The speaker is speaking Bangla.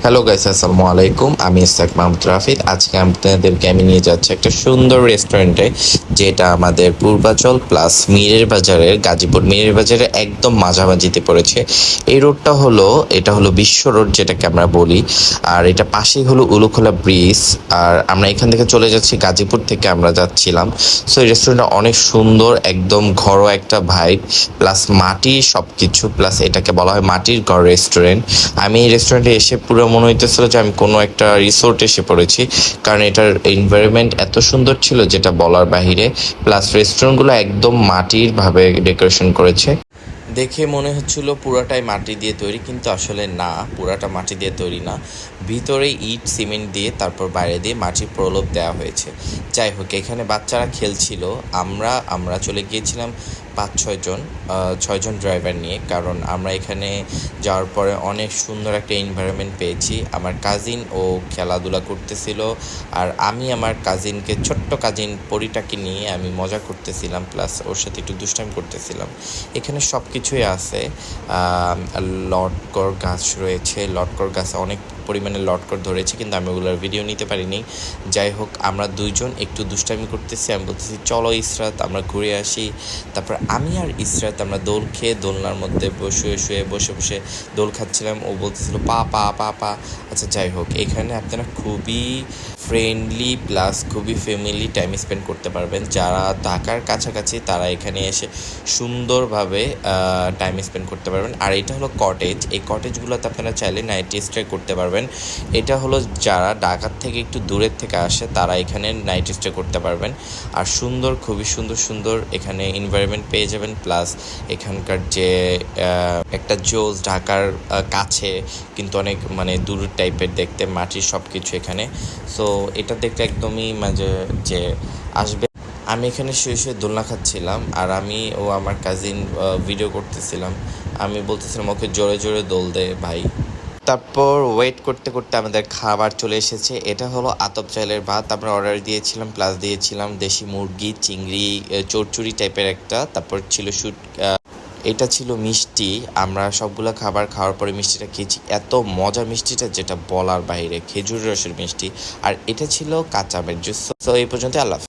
হ্যালো গাইস, আসসালামু আলাইকুম। আমি ইসতাক মাহমুদ রাফিদ। আজকে আপনাদেরকে আমি নিয়ে যাচ্ছি একটা সুন্দর রেস্টুরেন্টে, যেটা আমাদের পূর্বাচল প্লাস মিরের বাজারের, গাজীপুর মিরের বাজারের একদম মাঝামাঝিতে পড়েছে। এই রোডটা হলো, এটা হলো বিশ্ব রোড যেটাকে আমরা বলি, আর এটা পাশেই হলো উলুখোলা ব্রিজ। আর আমরা এখান থেকে চলে যাচ্ছি, গাজীপুর থেকে আমরা যাচ্ছিলাম। সো এই রেস্টুরেন্টটা অনেক সুন্দর, একদম ঘরোয়া একটা ভাইব, প্লাস মাটির সব কিছু, প্লাস এটাকে বলা হয় মাটির ঘর রেস্টুরেন্ট। আমি এই রেস্টুরেন্টে এসে পুরো মনে হইতেছিল যে আমি কোনো একটা রিসোর্ট এসে পড়েছি, কারণ এটার এনভায়রনমেন্ট এত সুন্দর ছিল যেটা বলার বাহিরে। প্লাস রেস্টুরেন্টগুলো একদম মাটির ভাবে ডেকোরেশন করেছে। দেখে মনে হচ্ছিল পুরাটাই মাটি দিয়ে তৈরি, কিন্তু আসলে না, পুরাটা মাটি দিয়ে তৈরি না। ভিতরে ইট সিমেন্ট দিয়ে, তারপর বাইরে দিয়ে মাটির প্রলেপ দেওয়া হয়েছে। যাই হোক, এখানে বাচ্চারা খেলছিল। আমরা চলে গিয়েছিলাম 5-6 জন, 6 জন ড্রাইভার নিয়ে, কারণ আমরা এখানে যাওয়ার পরে অনেক সুন্দর একটা এনভায়রনমেন্ট পেয়েছি। আমার কাজিন ও খেলাধুলা করতেছিল, আর আমি আমার কাজিনকে, ছোট্ট কাজিন পরিটাকে নিয়ে আমি মজা করতেছিলাম, প্লাস ওর সাথে একটু দুষ্টামি করতেছিলাম। এখানে সব কিছুই আছে। লটকর গাছ রয়েছে, লটকর গাছে অনেক পরিমাণে লটকর ধরেছে, কিন্তু আমি ওগুলোর ভিডিও নিতে পারিনি। যাই হোক, আমরা দুইজন একটু দুষ্টামি করতেছি। আমি বলতেছি চলো ইসরাত, আমরা ঘুরে আসি। তারপর আমি আর ইসরাত আমরা দোল খেয়ে দোলনার মধ্যে বসে বসে দোল খাচ্ছিলাম। ও বলতেছিল পা পা পা পা। আচ্ছা, যাই হোক, এখানে আপনারা খুবই ফ্রেন্ডলি প্লাস খুবই ফ্যামিলি টাইম স্পেন্ড করতে পারবেন। যারা ঢাকার কাছাকাছি তারা এখানে এসে সুন্দরভাবে টাইম স্পেন্ড করতে পারবেন। আর এটা হলো কটেজ। এই কটেজগুলোতে আপনারা চাইলে নাইট স্টে করতে পারবেন। এটা হলো যারা ঢাকার থেকে একটু দূরের থেকে আসে তারা এখানে নাইট স্টে করতে পারবেন। আর সুন্দর, খুবই সুন্দর সুন্দর এখানে এনভায়রনমেন্ট পেয়ে যাবেন। প্লাস এখানকার যে একটা জোস, ঢাকার কাছে কিন্তু অনেক মানে দূর টাইপের দেখতে, মাটির সব কিছু এখানে। সো এটা দেখতে একদমই মাঝে যে আসবে। আমি এখানে শুয়ে দোলনা খাচ্ছিলাম, আর আমি ও আমার কাজিন ভিডিও করতেছিলাম। আমি বলতেছিলাম ওকে জোরে জোরে দোল দে ভাই। তারপর ওয়েট করতে করতে আমাদের খাবার চলে এসেছে। এটা হলো আতপ চালের ভাত আমরা অর্ডার দিয়েছিলাম, প্লাস দিয়েছিলাম দেশি মুরগি, চিংড়ি, চচ্চড়ি টাইপের একটা। তারপর ছিল এটা ছিল মিষ্টি। আমরা সবগুলো খাবার খাওয়ার পরে মিষ্টিটা খেয়েছি, এত মজা মিষ্টিটা যেটা বলার বাইরে, খেজুর রসের মিষ্টি। আর এটা ছিল কাঁচা আমের জুস। তো এই পর্যন্ত, আল্লাহ হাফেজ।